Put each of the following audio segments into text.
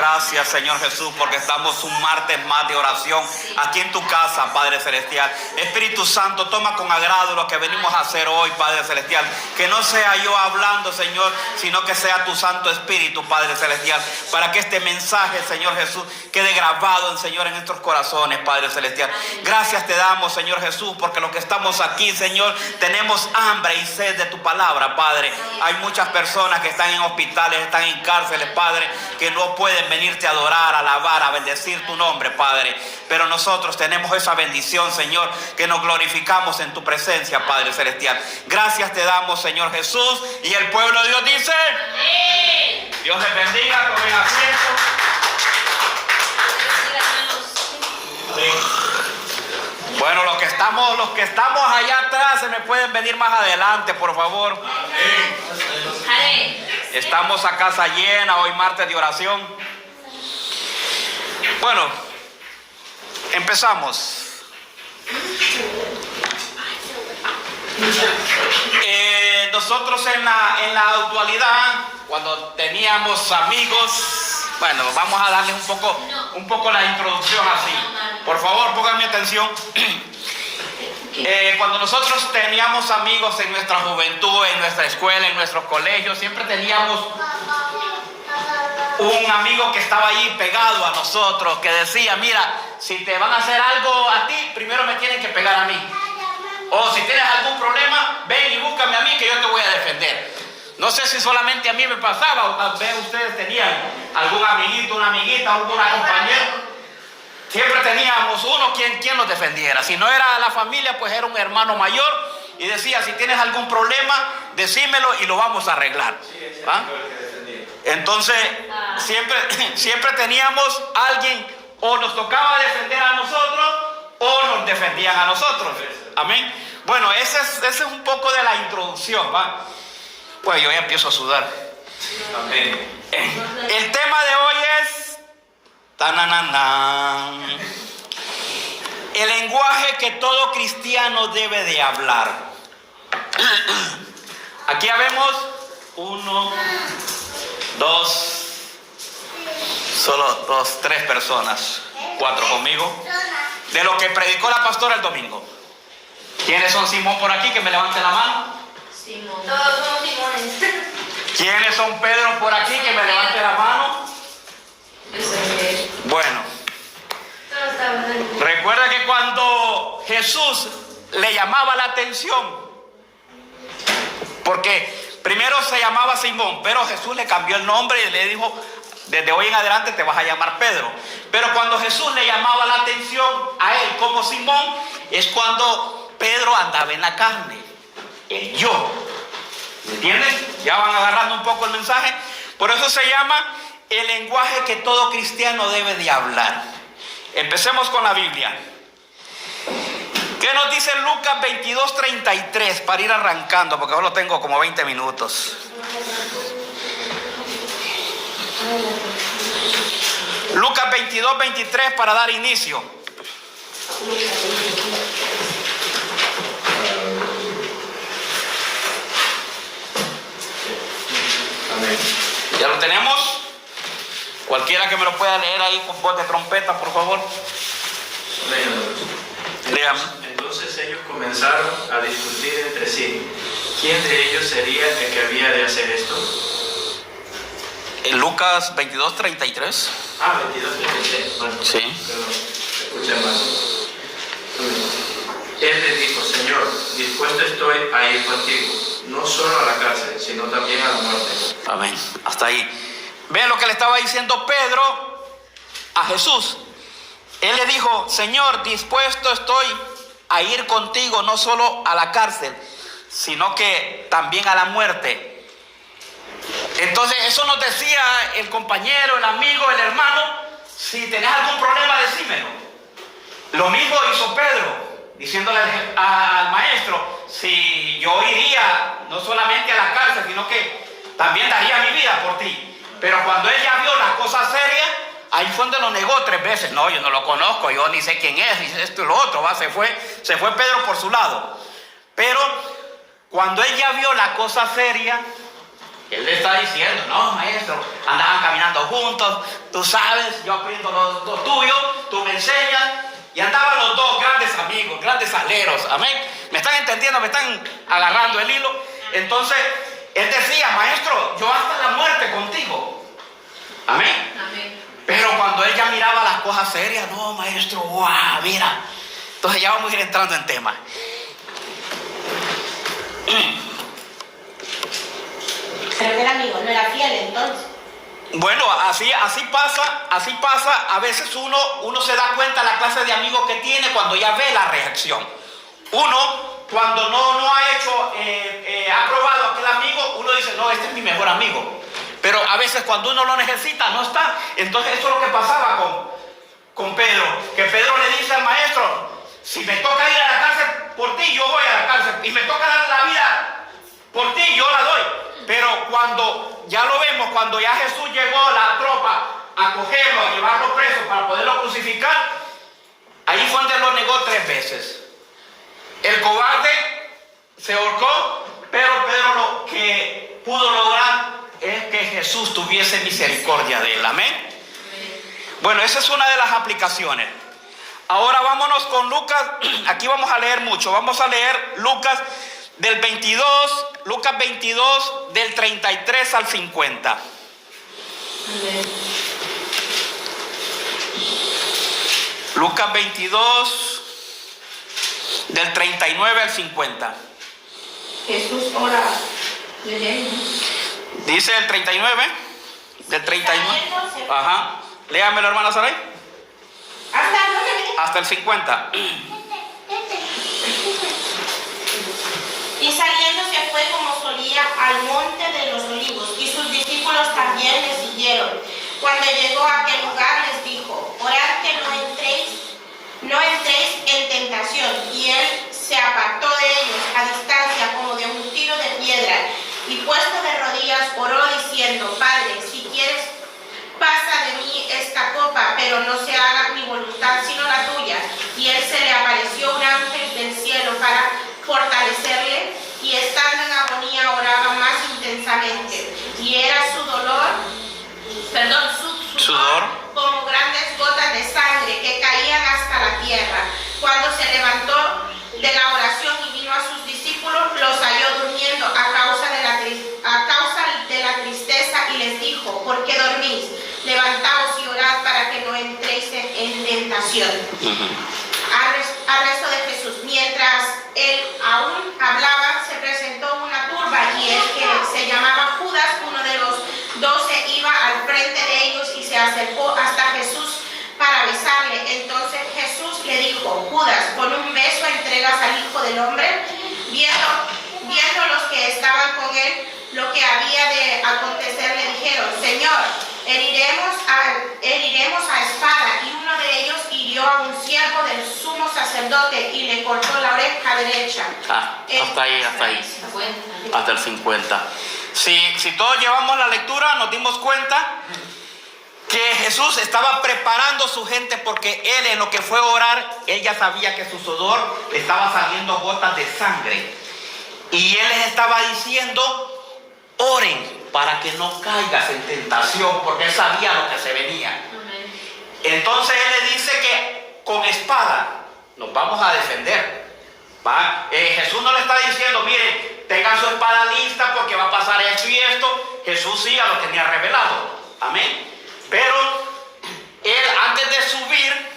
gracias, Señor Jesús, porque estamos un martes más de oración aquí en tu casa, Padre Celestial. Espíritu Santo, toma con agrado lo que venimos a hacer hoy, Padre Celestial. Que no sea yo hablando, Señor, sino que sea tu Santo Espíritu, Padre Celestial, para que este mensaje, Señor Jesús, quede grabado, Señor, en nuestros corazones, Padre Celestial. Gracias te damos, Señor Jesús, porque los que estamos aquí, Señor, tenemos hambre y sed de tu palabra, Padre. Hay muchas personas que están en hospitales, están en cárceles, Padre, que no pueden venirte a adorar, a alabar, a bendecir tu nombre, Padre. Pero nosotros tenemos esa bendición, Señor, que nos glorificamos en tu presencia, Padre Celestial. Gracias te damos, Señor Jesús. Y el pueblo de Dios dice: ¡sí! Dios les bendiga, tomen asiento. Sí. Bueno, los que estamos allá atrás, se me pueden venir más adelante, por favor. Estamos a casa llena, hoy martes de oración. Bueno, empezamos. Nosotros en la actualidad, cuando teníamos amigos, bueno, vamos a darles un poco la introducción así. Por favor, pónganme atención. Cuando nosotros teníamos amigos en nuestra juventud, en nuestra escuela, en nuestros colegios, siempre teníamos un amigo que estaba ahí pegado a nosotros, que decía: mira, si te van a hacer algo a ti, primero me tienen que pegar a mí. O si tienes algún problema, ven y búscame a mí, que yo te voy a defender. No sé si solamente a mí me pasaba, o tal vez ustedes tenían algún amiguito, una amiguita, alguna compañera. Siempre teníamos uno quien nos defendiera. Si no era la familia, pues era un hermano mayor y decía: si tienes algún problema, decímelo y lo vamos a arreglar. ¿Va? Entonces, siempre teníamos alguien, o nos tocaba defender a nosotros o nos defendían a nosotros. Amén. Bueno, ese es un poco de la introducción, ¿va? Pues yo ya empiezo a sudar. Amén. El tema de hoy es el lenguaje que todo cristiano debe de hablar. Aquí ya vemos 1, 2, solo 2, 3 personas, 4 conmigo, de lo que predicó la pastora el domingo. ¿Quiénes son Simón por aquí? Que me levante la mano. Simón. Todos somos Simones. ¿Quiénes son Pedro por aquí? Que me levante la mano. Bueno, recuerda que cuando Jesús le llamaba la atención, porque primero se llamaba Simón, pero Jesús le cambió el nombre y le dijo: desde hoy en adelante te vas a llamar Pedro. Pero cuando Jesús le llamaba la atención a él como Simón, es cuando Pedro andaba en la carne, el yo. ¿Me entienden? Ya van agarrando un poco el mensaje. Por eso se llama el lenguaje que todo cristiano debe de hablar. Empecemos con la Biblia. ¿Qué nos dice Lucas 22:33 para ir arrancando? Porque solo tengo como 20 minutos. Lucas 22:23 para dar inicio. Amén. ¿Ya lo tenemos? Cualquiera que me lo pueda leer ahí con voz de trompeta, por favor. Léame. Entonces ellos comenzaron a discutir entre sí. ¿Quién de ellos sería el que había de hacer esto? En Lucas 22:33. 22:33. Bueno, sí. Perdón, escuché mal. Él les dijo: Señor, dispuesto estoy a ir contigo, no solo a la cárcel, sino también a la muerte. Amén. Hasta ahí. Vean lo que le estaba diciendo Pedro a Jesús. Él le dijo: Señor, dispuesto estoy a ir contigo, no solo a la cárcel, sino que también a la muerte. Entonces eso nos decía el compañero, el amigo, el hermano: si tenés algún problema, decímelo. Lo mismo hizo Pedro, diciéndole al maestro: si yo iría no solamente a la cárcel, sino que también daría mi vida por ti. Pero cuando él ya vio la cosa seria, ahí fue donde lo negó 3 veces. No, yo no lo conozco, yo ni sé quién es, y esto y lo otro, ¿va? Se fue Pedro por su lado. Pero cuando él ya vio la cosa seria, Él le está diciendo, no, maestro, andaban caminando juntos, tú sabes, yo aprendo lo tuyo, tú me enseñas. Y andaban los dos grandes amigos, grandes aleros, amén. ¿Me están entendiendo? ¿Me están agarrando el hilo? Entonces, él decía, maestro, yo hasta la muerte contigo. Amén. Amén. Pero cuando él ya miraba las cosas serias, no, maestro, wow, mira. Entonces ya vamos a ir entrando en tema. Pero que era amigo, no era fiel entonces. Bueno, así pasa. A veces uno se da cuenta de la clase de amigos que tiene cuando ya ve la reacción. Uno, cuando no ha probado a aquel amigo, uno dice, no, este es mi mejor amigo. Pero a veces cuando uno lo necesita, no está. Entonces eso es lo que pasaba con Pedro. Que Pedro le dice al maestro, si me toca ir a la cárcel por ti, yo voy a la cárcel. Y me toca dar la vida por ti, yo la doy. Pero cuando ya lo vemos, cuando ya Jesús llegó la tropa a cogerlo, a llevarlo preso para poderlo crucificar, ahí fue donde lo negó 3 veces. El cobarde se ahorcó, pero Pedro lo que pudo lograr es que Jesús tuviese misericordia de él. Amén. Bueno, esa es una de las aplicaciones. Ahora vámonos con Lucas. Aquí vamos a leer mucho. Vamos a leer Lucas del 22, Lucas 22, del 33 al 50. Amén. Lucas 22, del 39 al 50. Jesús ora. Dice el 39, del 39. Ajá. Léamelo, hermana Saray. Hasta el 50. Y saliendo se fue como solía al monte de los olivos, y sus discípulos también le siguieron. Cuando llegó a aquel lugar les dijo, orad que no entréis en tentación. Y él se apartó de ellos a distancia como de un tiro de piedra, y puesto de rodillas oró diciendo, Padre, si quieres, pasa de mí esta copa, pero no se haga mi voluntad sino la tuya. Y él se le apareció un ángel del cielo para fortalecerle, y estando en agonía oraba más intensamente, y era su sudor como grandes gotas de sangre que caían hasta la tierra. Cuando se levantó de la oración y vino a sus discípulos, los halló durmiendo a causa de la tristeza, y les dijo, ¿por qué dormís? Levantaos y orad para que no entréis en tentación. Arresto de Jesús. Mientras él aún hablaba, se presentó una turba, y el que se llamaba Judas, uno de los 12, iba al frente de ellos y se acercó hasta Jesús para besarle. Entonces Jesús le dijo, Judas, ¿con un beso entregas al Hijo del Hombre? Viendo los que estaban con él lo que había de acontecer, le dijeron, Señor, heriremos a espada. Y uno de ellos hirió a un siervo del sumo sacerdote y le cortó la oreja derecha. Hasta ahí. Hasta el 50. Si todos llevamos la lectura, nos dimos cuenta que Jesús estaba preparando a su gente, porque él, en lo que fue a orar, él ya sabía que su sudor le estaba saliendo gotas de sangre. Y él les estaba diciendo, oren para que no caigas en tentación, porque él sabía lo que se venía. Entonces él le dice que con espada nos vamos a defender. Jesús no le está diciendo, miren, tengan su espada lista porque va a pasar esto y esto. Jesús sí ya lo tenía revelado. Amén. Pero él, antes de subir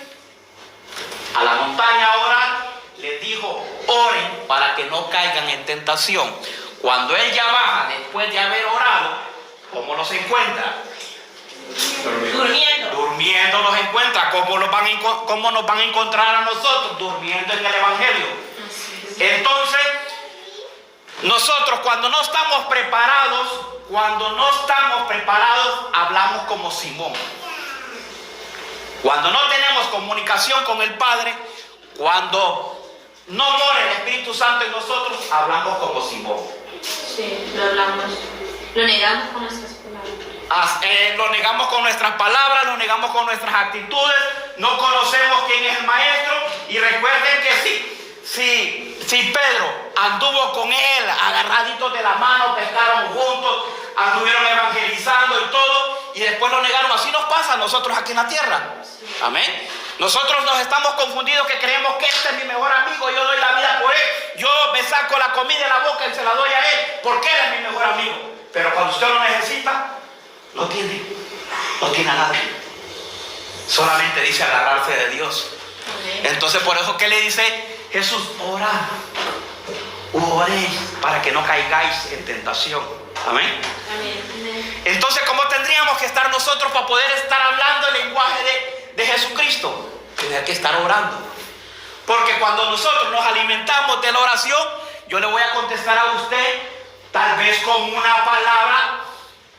a la montaña a orar, les dijo, oren para que no caigan en tentación. Cuando él ya baja después de haber orado, ¿cómo los encuentra? Durmiendo los encuentra. ¿Cómo nos van a encontrar a nosotros? Durmiendo en el Evangelio. Entonces, nosotros cuando no estamos preparados, hablamos como Simón. Cuando no tenemos comunicación con el Padre, cuando no mora el Espíritu Santo en nosotros, hablamos como Simón. Sí, lo hablamos. Lo negamos con nuestras palabras. Lo negamos con nuestras palabras, lo negamos con nuestras actitudes, no conocemos quién es el Maestro. Y recuerden que si Pedro anduvo con él, agarraditos de la mano, pescaron juntos, anduvieron evangelizando y todo, y después lo negaron. Así nos pasa a nosotros aquí en la tierra. Amén. Nosotros nos estamos confundidos que creemos que este es mi mejor amigo, yo doy la vida por él, yo me saco la comida de la boca y se la doy a él, porque él es mi mejor amigo. Pero cuando usted lo necesita, no tiene a nadie. Solamente dice agarrarse de Dios. Entonces por eso, ¿qué le dice Jesús? Orad, oréis para que no caigáis en tentación. Amén. Entonces, ¿cómo tendríamos que estar nosotros para poder estar hablando el lenguaje de Jesucristo? Tener que estar orando. Porque cuando nosotros nos alimentamos de la oración, yo le voy a contestar a usted, tal vez con una palabra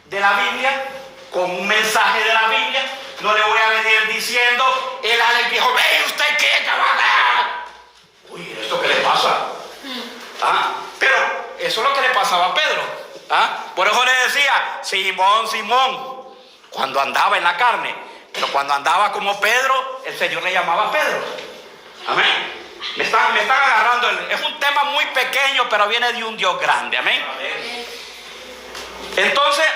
de la Biblia, con un mensaje de la Biblia. No le voy a venir diciendo, el Alex dijo, ve usted qué cabrón. Uy, ¿esto qué le pasa? Pero eso es lo que le pasaba a Pedro. Por eso le decía, Simón, Simón, cuando andaba en la carne. Pero cuando andaba como Pedro, el Señor le llamaba Pedro. Amén. Me están agarrando. Es un tema muy pequeño, pero viene de un Dios grande. Amén. Entonces,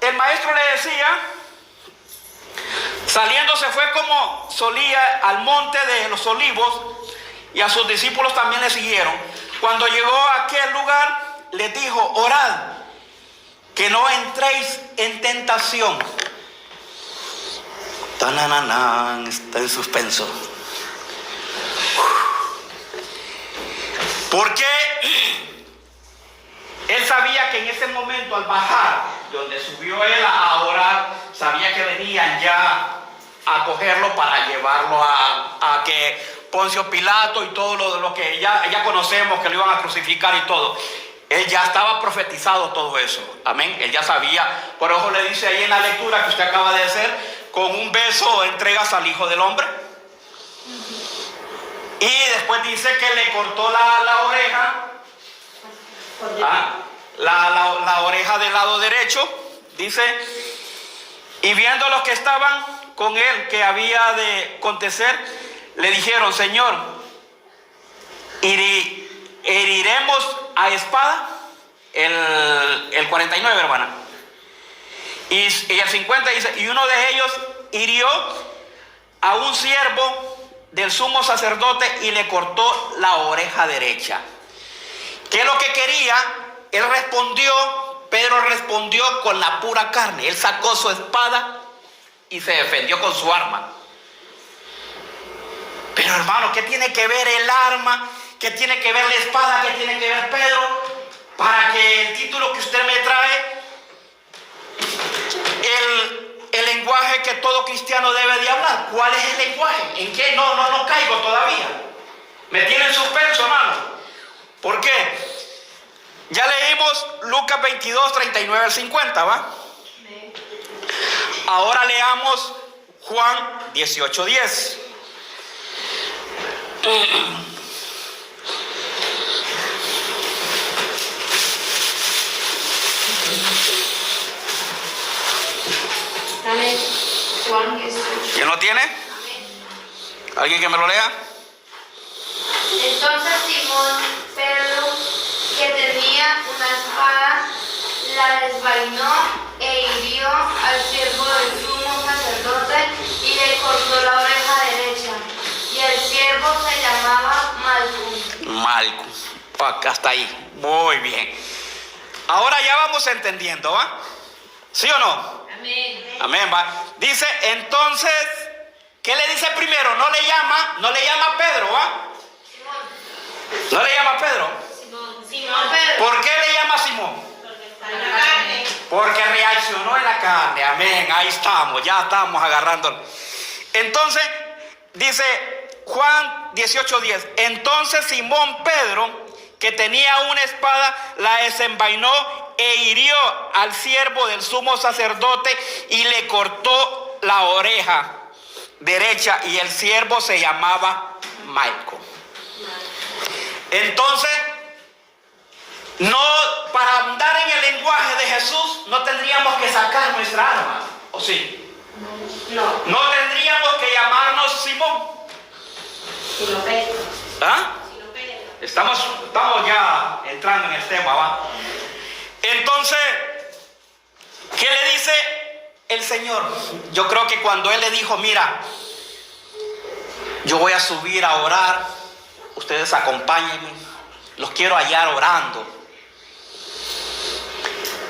el maestro le decía, saliendo se fue como solía al monte de los olivos, y a sus discípulos también le siguieron. Cuando llegó a aquel lugar, les dijo, orad, que no entréis en tentación. Está en suspenso. Porque él sabía que en ese momento, al bajar, donde subió él a orar, sabía que venían ya a cogerlo para llevarlo a que Poncio Pilato y todo lo que ya conocemos, que lo iban a crucificar y todo. Él ya estaba profetizado todo eso. Amén. Él ya sabía. Por eso le dice ahí en la lectura que usted acaba de hacer, con un beso entregas al Hijo del Hombre. Y después dice que le cortó la oreja. La oreja del lado derecho. Dice, y viendo los que estaban con él que había de acontecer, le dijeron, Señor, ¿heriremos a espada? El 49, hermana. Y el 50 dice, y uno de ellos hirió a un siervo del sumo sacerdote y le cortó la oreja derecha. ¿Qué es lo que quería? Pedro respondió con la pura carne. Él sacó su espada y se defendió con su arma. Pero hermano, ¿qué tiene que ver el arma? ¿Qué tiene que ver la espada? ¿Qué tiene que ver Pedro? Para que el título que usted me trae, el lenguaje que todo cristiano debe de hablar. ¿Cuál es el lenguaje? ¿En qué? No caigo todavía. Me tiene en suspenso, hermano. ¿Por qué? Ya leímos Lucas 22, 39 al 50, ¿va? Ahora leamos Juan 18, 10. Dale, Juan 18. ¿Quién lo tiene? ¿Alguien que me lo lea? Entonces Simón Pedro, que tenía una espada, la desvainó e hirió al siervo del sumo sacerdote y le cortó la oreja derecha. Y el siervo se llamaba Malco. Acá hasta ahí. Muy bien. Ahora ya vamos entendiendo, ¿va? ¿Sí o no? Amén, va. Dice, entonces, ¿qué le dice primero? No le llama Pedro, ¿va? No le llama Pedro. Simón Pedro. ¿Por qué le llama Simón? Porque reaccionó en la carne. Amén, ahí estamos, ya estamos agarrándolo. Entonces, dice Juan 18:10. Entonces Simón Pedro, que tenía una espada, la desenvainó e hirió al siervo del sumo sacerdote y le cortó la oreja derecha, y el siervo se llamaba Malco. Entonces, para andar en el lenguaje de Jesús, no tendríamos que sacar nuestra arma, ¿o sí? No tendríamos que llamarnos Simón. ¿Ah? Estamos ya entrando en el tema, ¿va? Entonces, ¿Qué le dice el Señor? Yo creo que cuando Él le dijo, mira, yo voy a subir a orar, ustedes acompáñenme, los quiero hallar orando.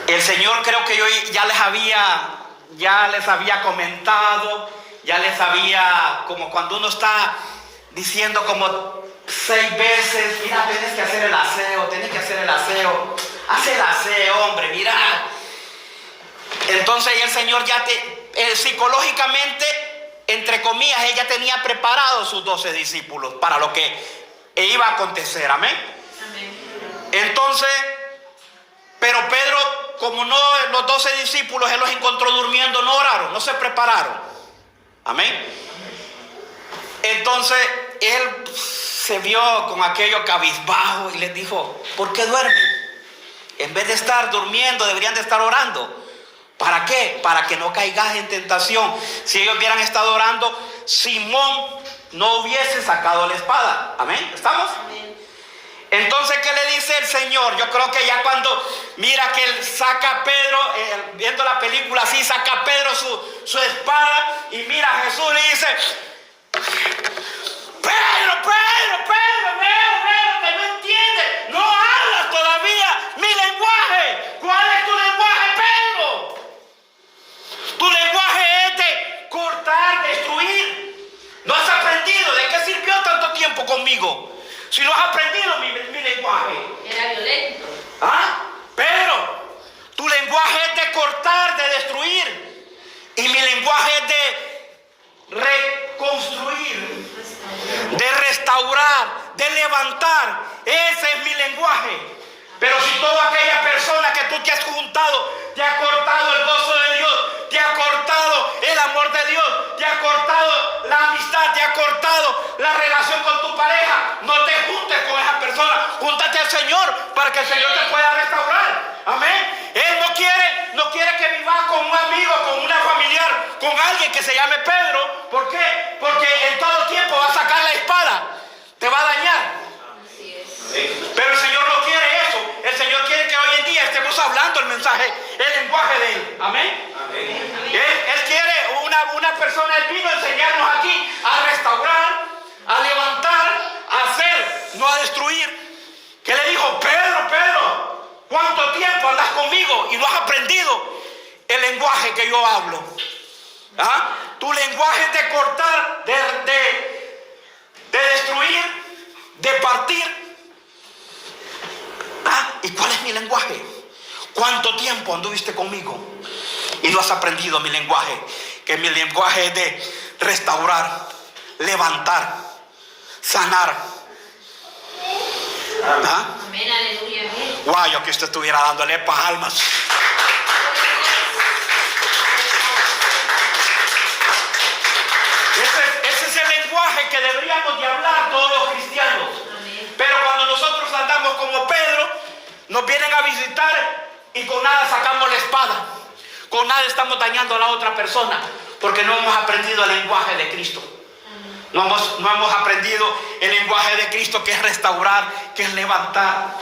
El Señor, creo que yo ya les había comentado, ya les había, como cuando uno está diciendo como 6 veces, mira, tienes que hacer el aseo, haz el aseo, hombre, mira. Entonces el Señor ya psicológicamente, entre comillas, Él ya tenía preparados sus 12 discípulos para lo que iba a acontecer, amén. Entonces, pero Pedro, como no, los 12 discípulos, Él los encontró durmiendo, no oraron, no se prepararon, amén. Entonces, Él se vio con aquello cabizbajo y les dijo, ¿por qué duermen? En vez de estar durmiendo, deberían de estar orando. ¿Para qué? Para que no caigas en tentación. Si ellos hubieran estado orando, Simón no hubiese sacado la espada. ¿Amén? ¿Estamos? Amén. Entonces, ¿qué le dice el Señor? Yo creo que ya cuando mira que él saca a Pedro, viendo la película así, saca a Pedro su espada y mira a Jesús y le dice, Pedro, que no entiendes, no hablas todavía mi lenguaje. ¿Cuál es tu lenguaje, Pedro? Tu lenguaje es de cortar, destruir. ¿No has aprendido? ¿De qué sirvió tanto tiempo conmigo? Si no has aprendido mi lenguaje. Era violento. ¿Ah? Pedro, tu lenguaje es de cortar, de destruir. Y mi lenguaje es de reconstruir, de restaurar, de levantar. Ese es mi lenguaje. Pero si toda aquella persona que tú te has juntado te ha cortado el gozo de Dios, te ha cortado el amor de Dios, te ha cortado la amistad, te ha cortado la relación con tu pareja, no te juntes con esa persona, júntate al Señor para que el Señor te pueda restaurar. Amén. Él no quiere que vivas con un amigo, con una familiar, con alguien que se llame Pedro. ¿Por qué? Porque en todo tiempo va a sacar la espada, te va a dañar. Pero el Señor no quiere eso. El Señor quiere que hoy en día estemos hablando el mensaje, el lenguaje de Él. Amén. Amén. Él quiere una persona, Él vino a enseñarnos aquí a restaurar, a levantar, a hacer, no a destruir. ¿Qué le dijo? Pedro, ¿cuánto tiempo andas conmigo y no has aprendido el lenguaje que yo hablo? ¿Ah? Tu lenguaje es de cortar, de destruir, de partir. ¿Y cuál es mi lenguaje? ¿Cuánto tiempo anduviste conmigo y no has aprendido mi lenguaje? Que mi lenguaje es de restaurar, levantar, sanar. ¿Ah? Amén, aleluya. Guau, yo que usted estuviera dándole palmas. Ese es el lenguaje que deberíamos de hablar todos los cristianos. Pero cuando nosotros andamos como Pedro, nos vienen a visitar y con nada sacamos la espada. Con nada estamos dañando a la otra persona, porque no hemos aprendido el lenguaje de Cristo. No hemos aprendido el lenguaje de Cristo, que es restaurar, que es levantar.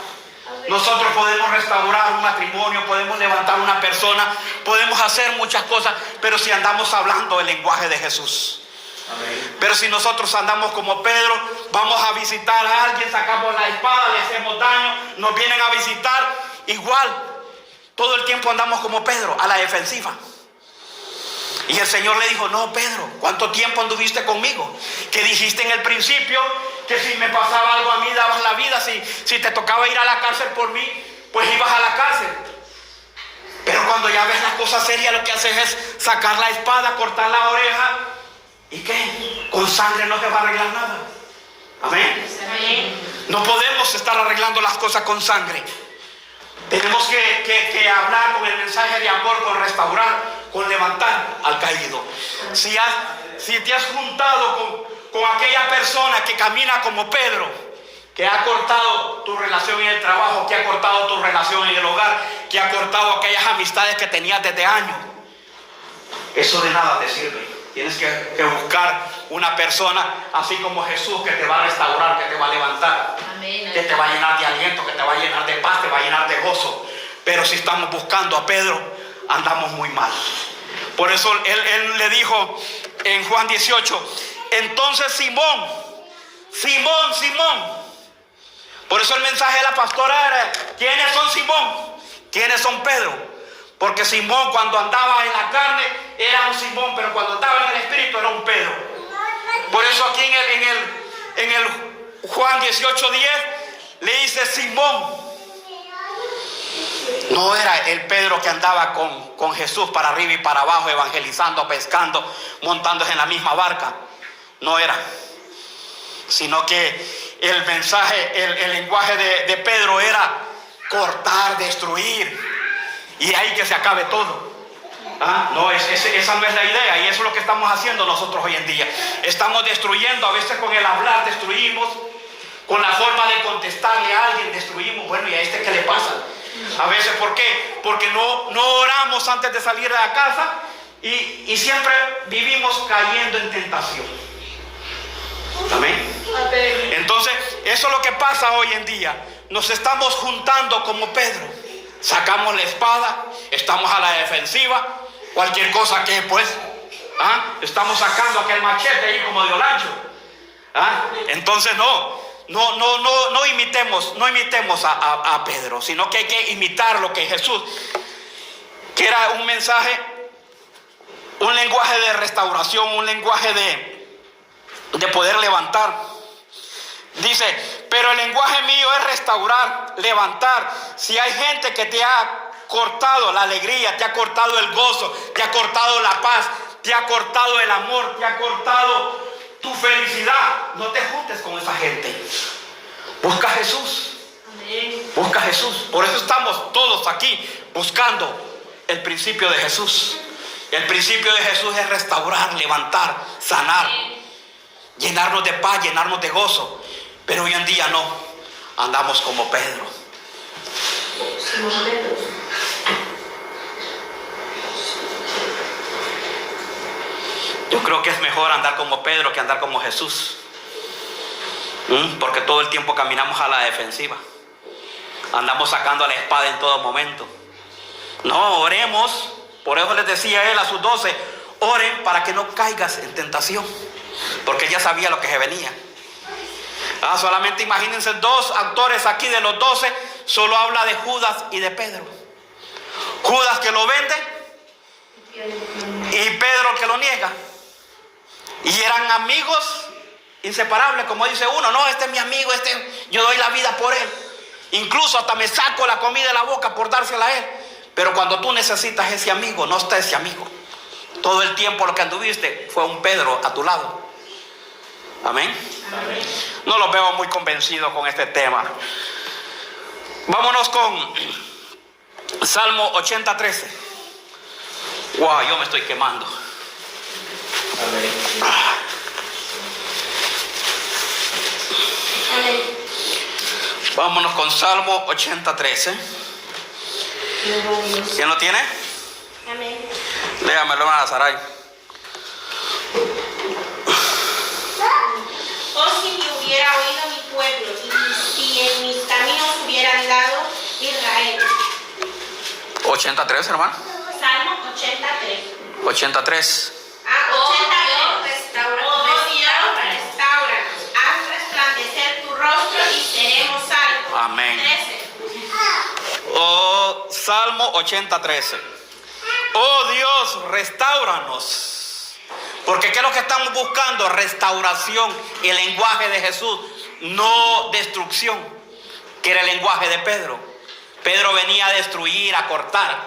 Nosotros podemos restaurar un matrimonio, podemos levantar una persona, podemos hacer muchas cosas, pero si andamos hablando el lenguaje de Jesús. Amén. Pero si nosotros andamos como Pedro, vamos a visitar a alguien, sacamos la espada, le hacemos daño, nos vienen a visitar, igual, todo el tiempo andamos como Pedro, a la defensiva. Y el Señor le dijo, no, Pedro, ¿cuánto tiempo anduviste conmigo? Que dijiste en el principio que si me pasaba algo a mí, dabas la vida, si te tocaba ir a la cárcel por mí, pues ibas a la cárcel. Pero cuando ya ves las cosas serias, lo que haces es sacar la espada, cortar la oreja. ¿Y qué? Con sangre no se va a arreglar nada. Amén. Amén. No podemos estar arreglando las cosas con sangre. Tenemos que hablar con el mensaje de amor, con restaurar, con levantar al caído. Si te has juntado con aquella persona que camina como Pedro, que ha cortado tu relación en el trabajo, que ha cortado tu relación en el hogar, que ha cortado aquellas amistades que tenías desde años, eso de nada te sirve. Tienes que buscar una persona así como Jesús, que te va a restaurar, que te va a levantar. Amén. Que te va a llenar de aliento, que te va a llenar de paz, te va a llenar de gozo. Pero si estamos buscando a Pedro, andamos muy mal. Por eso él le dijo en Juan 18, entonces Simón, por eso el mensaje de la pastora era, ¿quiénes son Simón? ¿Quiénes son Pedro? Porque Simón cuando andaba en la carne era un Simón, pero cuando andaba en el espíritu era un Pedro. Por eso aquí en el Juan 18:10 le dice Simón. No era el Pedro que andaba con Jesús para arriba y para abajo, evangelizando, pescando, montándose en la misma barca. No era. Sino que el mensaje, el lenguaje de Pedro era cortar, destruir. Y ahí que se acabe todo. No, esa no es la idea. Y eso es lo que estamos haciendo nosotros hoy en día. Estamos destruyendo, a veces con el hablar destruimos. Con la forma de contestarle a alguien destruimos. Bueno, ¿y a este qué le pasa? A veces, ¿por qué? Porque no oramos antes de salir de la casa y siempre vivimos cayendo en tentación. Amén. Entonces, eso es lo que pasa hoy en día. Nos estamos juntando como Pedro. Sacamos la espada, estamos a la defensiva. Cualquier cosa que pues, estamos sacando aquel machete ahí como de Olancho. Entonces no imitemos a Pedro, sino que hay que imitar lo que Jesús, que era un mensaje, un lenguaje de restauración, un lenguaje de poder levantar. Dice, pero el lenguaje mío es restaurar, levantar. Si hay gente que te ha cortado la alegría, te ha cortado el gozo, te ha cortado la paz, te ha cortado el amor, te ha cortado tu felicidad, no te juntes con esa gente. Busca a Jesús. Amén. Busca a Jesús. Por eso estamos todos aquí buscando el principio de Jesús. El principio de Jesús es restaurar, levantar, sanar, llenarnos de paz, llenarnos de gozo. Pero hoy en día no, andamos como Pedro. Yo creo que es mejor andar como Pedro que andar como Jesús. Porque todo el tiempo caminamos a la defensiva. Andamos sacando la espada en todo momento. No, oremos. Por eso les decía él a sus 12, oren para que no caigas en tentación. Porque él ya sabía lo que se venía. Solamente imagínense 2 actores aquí de los 12, solo habla de Judas y de Pedro. Judas que lo vende y Pedro que lo niega. Y eran amigos inseparables, como dice uno, no, este es mi amigo, yo doy la vida por él. Incluso hasta me saco la comida de la boca por dársela a él. Pero cuando tú necesitas ese amigo, no está ese amigo. Todo el tiempo lo que anduviste fue un Pedro a tu lado. Amén. Amén. No los veo muy convencidos con este tema. Vámonos con Salmo 80:13. Wow, yo me estoy quemando. Amén. Vámonos con Salmo 80:13. ¿Quién lo tiene? Amén. Léamelo, hermana Saray. Oh, si me hubiera oído mi pueblo, y si en mis caminos hubiera andado Israel. 83, hermano. Salmo 83. 83. 83. Oh Dios, restauranos. Haz resplandecer tu rostro y seremos salvos. Amén. 13. Salmo 80:13. Oh Dios, restáuranos. Porque ¿qué es lo que estamos buscando? Restauración. El lenguaje de Jesús, no destrucción, que era el lenguaje de Pedro. Pedro venía a destruir, a cortar.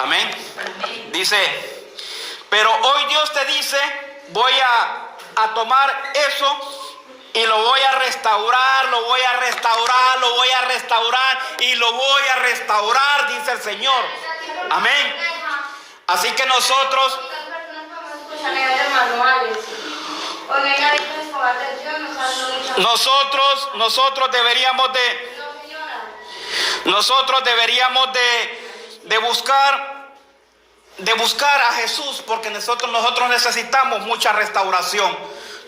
Amén. Dice, pero hoy Dios te dice, voy a tomar eso y lo voy a restaurar, lo voy a restaurar, lo voy a restaurar y lo voy a restaurar, dice el Señor. Amén. Así que nosotros deberíamos de buscar a Jesús, porque nosotros necesitamos mucha restauración.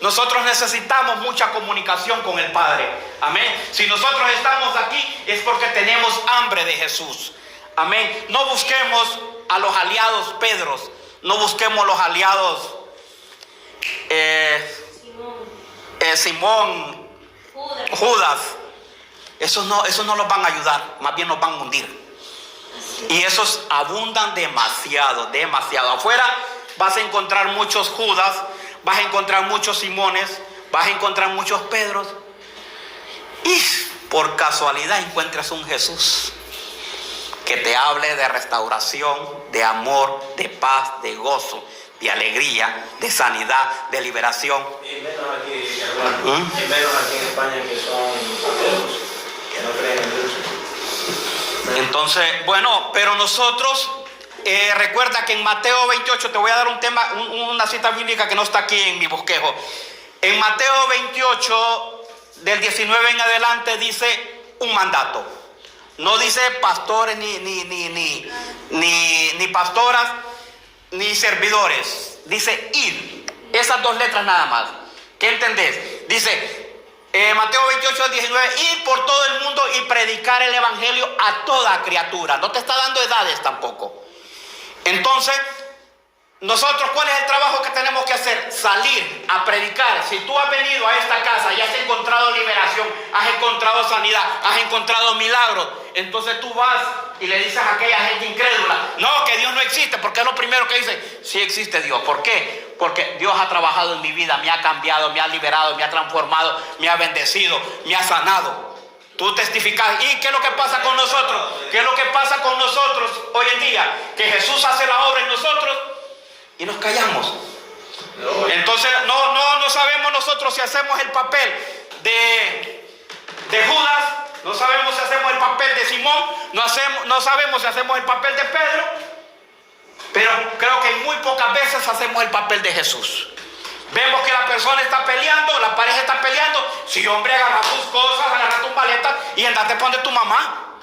Nosotros necesitamos mucha comunicación con el Padre. Amén. Si nosotros estamos aquí es porque tenemos hambre de Jesús. Amén. No busquemos a los aliados Pedros, no busquemos los aliados Simón, Judas. Esos no los van a ayudar, más bien nos van a hundir. Y esos abundan demasiado, demasiado. Afuera vas a encontrar muchos Judas, vas a encontrar muchos Simones, vas a encontrar muchos Pedros. Y por casualidad encuentras un Jesús que te hable de restauración, de amor, de paz, de gozo, de alegría, de sanidad, de liberación. Y menos aquí, hermano, y menos aquí en España, que son ateos, que no creen en Dios. Entonces, bueno, pero nosotros, recuerda que en Mateo 28, te voy a dar un tema, una cita bíblica que no está aquí en mi bosquejo. En Mateo 28, del 19 en adelante, dice un mandato. No dice pastores, ni pastoras, ni servidores. Dice ir. Esas dos letras nada más. ¿Qué entendés? Dice Mateo 28 al 19, ir por todo el mundo y predicar el evangelio a toda criatura. No te está dando edades tampoco. Entonces, nosotros, ¿cuál es el trabajo que tenemos que hacer? Salir a predicar. Si tú has venido a esta casa y has encontrado liberación, has encontrado sanidad, has encontrado milagros, entonces tú vas y le dices a aquella gente incrédula, no, que Dios no existe, porque es lo primero que dice, sí existe Dios. ¿Por qué? Porque Dios ha trabajado en mi vida, me ha cambiado, me ha liberado, me ha transformado, me ha bendecido, me ha sanado. Tú testificas. ¿Y qué es lo que pasa con nosotros? ¿Qué es lo que pasa con nosotros hoy en día? Que Jesús hace la obra en nosotros y nos callamos. Entonces no sabemos nosotros si hacemos el papel de Judas, no sabemos si hacemos el papel de Simón, no sabemos si hacemos el papel de Pedro, pero creo que muy pocas veces hacemos el papel de Jesús. Vemos que la persona está peleando, la pareja está peleando. Sí, hombre, agarra tus cosas, agarra tus maletas y andate para donde tu mamá.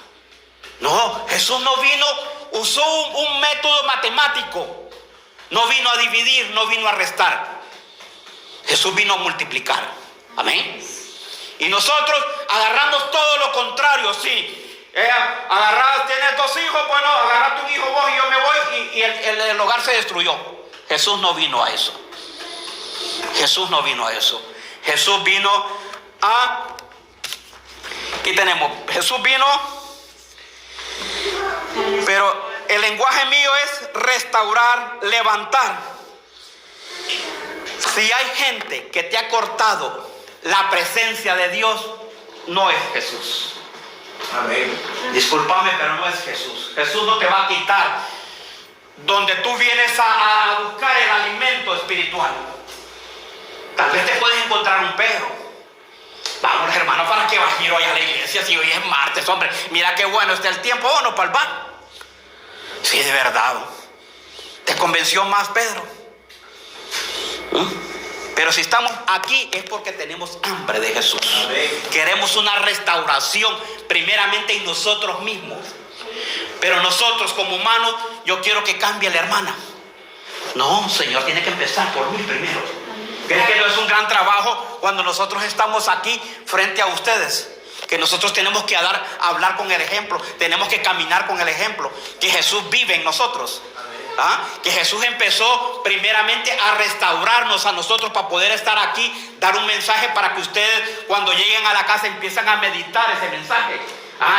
No, Jesús no vino, usó un método matemático. No vino a dividir, no vino a restar. Jesús vino a multiplicar. Amén. Y nosotros agarramos todo lo contrario, sí. Tienes 2 hijos, bueno, agarra tu hijo vos y yo me voy y el hogar se destruyó. Jesús no vino a eso. Jesús no vino a eso. Jesús vino a... Aquí tenemos, Jesús vino, pero el lenguaje mío es restaurar, levantar. Si hay gente que te ha cortado la presencia de Dios, no es Jesús. Amén. Discúlpame, pero no es Jesús. Jesús no te va a quitar donde tú vienes a buscar el alimento espiritual. Tal vez te puedes encontrar un Pedro. Vamos, hermano, ¿para qué vas a ir hoy a la iglesia si hoy es martes? Hombre, mira qué bueno está el tiempo. Vámonos para el bar. Sí, de verdad. ¿Te convenció más Pedro? Pero si estamos aquí es porque tenemos hambre de Jesús. Amén. Queremos una restauración primeramente en nosotros mismos. Pero nosotros como humanos, yo quiero que cambie la hermana. No, Señor, tiene que empezar por mí primero. ¿Crees que no es un gran trabajo cuando nosotros estamos aquí frente a ustedes? Que nosotros tenemos que hablar con el ejemplo, tenemos que caminar con el ejemplo, que Jesús vive en nosotros. ¿Ah? Que Jesús empezó primeramente a restaurarnos a nosotros para poder estar aquí, dar un mensaje para que ustedes cuando lleguen a la casa empiezan a meditar ese mensaje.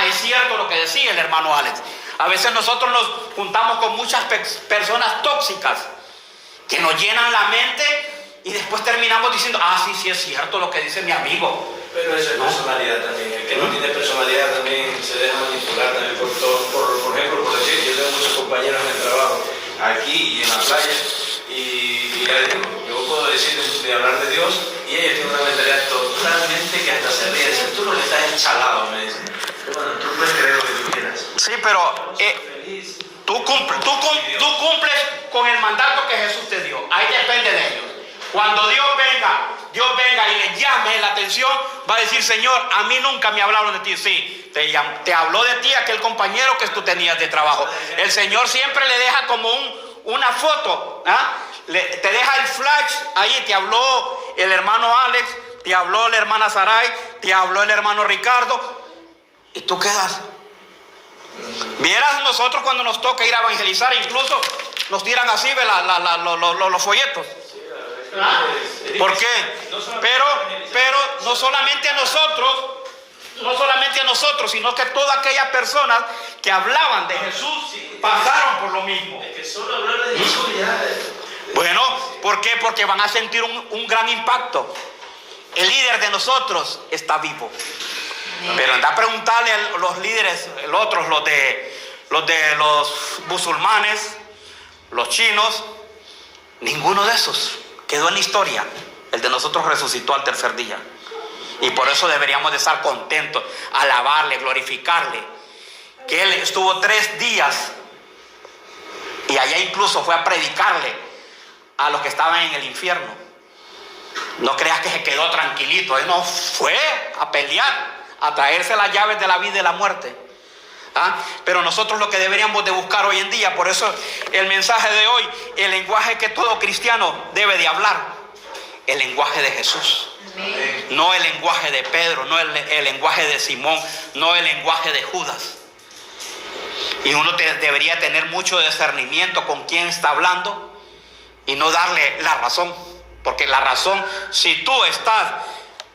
Es cierto lo que decía el hermano Alex. A veces nosotros nos juntamos con muchas personas tóxicas que nos llenan la mente y después terminamos diciendo, sí es cierto lo que dice mi amigo. Pero eso es personalidad también. El que no tiene personalidad también se deja manipular también por todo. Por ejemplo, por decir, yo tengo muchos compañeros en el trabajo, aquí y en la playa, y ya digo, yo puedo decir de hablar de Dios y ellos tienen una mentalidad totalmente que hasta se ríe. Dicen, tú lo que estás enchalado, me dicen. Bueno, tú puedes creer lo que tú quieras. Sí, pero tú cumples con el mandato que Jesús te dio. Ahí depende de ellos. Cuando Dios venga y le llame la atención, va a decir, Señor, a mí nunca me hablaron de ti. Sí, te habló de ti aquel compañero que tú tenías de trabajo. El Señor siempre le deja como una foto, te deja el flash ahí. Te habló el hermano Alex, te habló la hermana Saray, te habló el hermano Ricardo, y tú quedas, Vieras nosotros cuando nos toca ir a evangelizar, incluso nos tiran así los folletos. ¿Por qué? Pero no solamente a nosotros, sino que todas aquellas personas que hablaban de Jesús pasaron por lo mismo. Es que solo hablar de Jesús ya. Bueno, ¿por qué? Porque van a sentir un gran impacto. El líder de nosotros está vivo. Pero anda a preguntarle a los líderes, los de los musulmanes, los chinos, ninguno de esos quedó en la historia. El de nosotros resucitó al tercer día. Y por eso deberíamos de estar contentos, alabarle, glorificarle. Que Él estuvo 3 días y allá incluso fue a predicarle a los que estaban en el infierno. No creas que se quedó tranquilito. Él no fue a pelear, a traerse las llaves de la vida y de la muerte. Pero nosotros lo que deberíamos de buscar hoy en día, por eso el mensaje de hoy, el lenguaje que todo cristiano debe de hablar, el lenguaje de Jesús. Amén. No el lenguaje de Pedro, no el lenguaje de Simón, no el lenguaje de Judas. Y uno debería tener mucho discernimiento con quién está hablando y no darle la razón. Porque la razón, si tú estás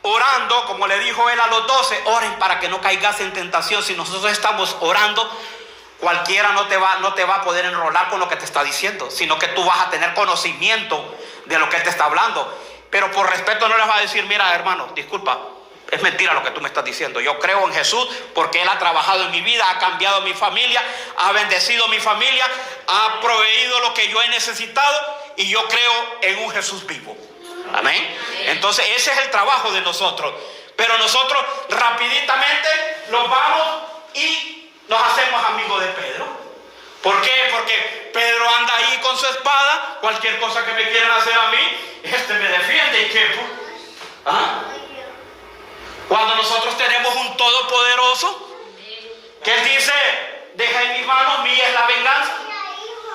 orando, como le dijo él a los 12, oren para que no caigas en tentación. Si nosotros estamos orando, cualquiera no te va a poder enrolar con lo que te está diciendo, sino que tú vas a tener conocimiento de lo que él te está hablando. Pero por respeto no les va a decir, mira hermano, disculpa, es mentira lo que tú me estás diciendo. Yo creo en Jesús porque Él ha trabajado en mi vida, ha cambiado mi familia, ha bendecido mi familia, ha proveído lo que yo he necesitado y yo creo en un Jesús vivo. Amén. Entonces ese es el trabajo de nosotros. Pero nosotros rapiditamente nos vamos y nos hacemos amigos de Pedro. ¿Por qué? Porque Pedro anda ahí con su espada. Cualquier cosa que me quieran hacer a mí, me defiende. ¿Y qué? Cuando nosotros tenemos un todopoderoso, que Él dice, deja en mis manos, mía es la venganza.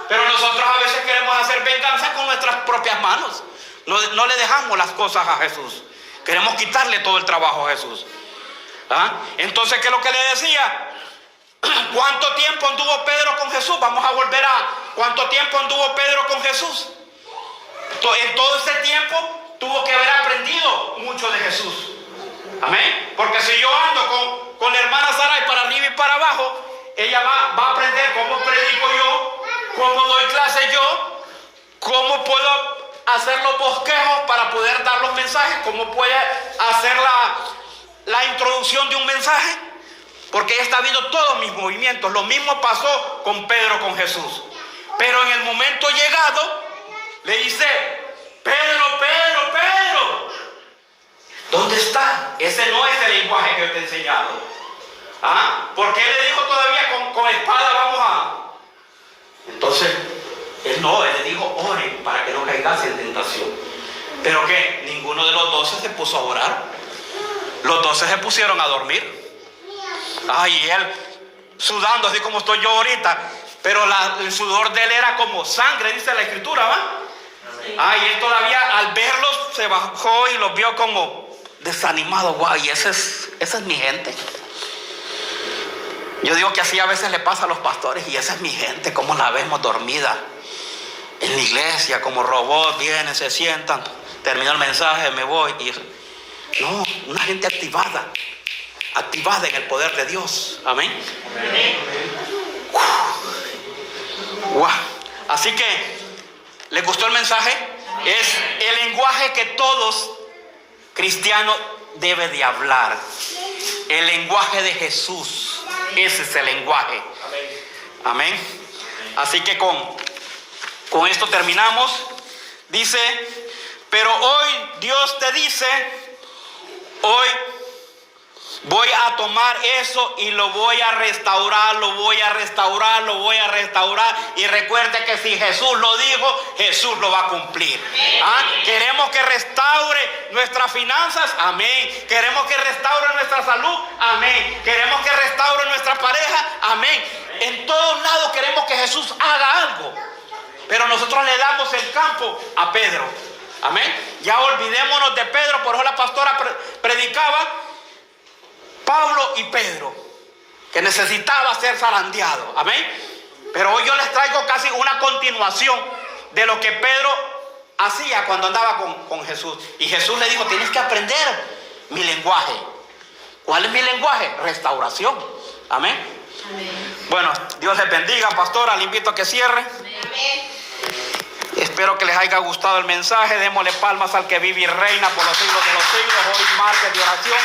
Pero nosotros a veces queremos hacer venganza con nuestras propias manos. No le dejamos las cosas a Jesús. Queremos quitarle todo el trabajo a Jesús. Entonces, ¿qué es lo que le decía? ¿Cuánto tiempo anduvo Pedro con Jesús? Vamos a volver a ¿cuánto tiempo anduvo Pedro con Jesús? En todo ese tiempo tuvo que haber aprendido mucho de Jesús. Amén. Porque si yo ando con la hermana Saray para arriba y para abajo, ella va a aprender cómo predico yo, cómo doy clase yo, cómo puedo hacer los bosquejos para poder dar los mensajes, cómo puede hacer la introducción de un mensaje. Porque ella está viendo todos mis movimientos. Lo mismo pasó con Pedro, con Jesús. Pero en el momento llegado, le dice, Pedro, Pedro, Pedro, ¿dónde está? Ese no es el lenguaje que yo te he enseñado. Porque él le dijo todavía con espada vamos a... Entonces, él le dijo, oren para que no caigas en tentación. Pero que ninguno de los 12 se puso a orar. Los 12 se pusieron a dormir. Y él sudando así como estoy yo ahorita, pero el sudor de él era como sangre, dice la escritura, y él todavía al verlos se bajó y los vio como desanimados. Y esa es mi gente. Yo digo que así a veces le pasa a los pastores, y esa es mi gente, como la vemos dormida en la iglesia, como robots, vienen, se sientan, termino el mensaje, me voy. No, una gente activada en el poder de Dios. Amén. Wow. Así que, ¿les gustó el mensaje? Es el lenguaje que todos cristianos deben de hablar. El lenguaje de Jesús. Ese es el lenguaje. Amén. Así que con esto terminamos. Dice, pero hoy Dios te dice, hoy voy a tomar eso y lo voy a restaurar, lo voy a restaurar, lo voy a restaurar. Y recuerde que si Jesús lo dijo, Jesús lo va a cumplir. Queremos que restaure nuestras finanzas, amén. Queremos que restaure nuestra salud, amén. Queremos que restaure nuestra pareja, amén. En todos lados queremos que Jesús haga algo. Pero nosotros le damos el campo a Pedro, amén. Ya olvidémonos de Pedro, por eso la pastora predicaba Pablo y Pedro. que necesitaba ser zarandeado. Amén. Pero hoy yo les traigo casi una continuación de lo que Pedro hacía cuando andaba con Jesús. Y Jesús le dijo, tienes que aprender mi lenguaje. ¿Cuál es mi lenguaje? Restauración. Amén. Amén. Bueno, Dios les bendiga, pastora. Le invito a que cierre. Amén. Espero que les haya gustado el mensaje. Démosle palmas al que vive y reina por los siglos de los siglos. Hoy martes de oración.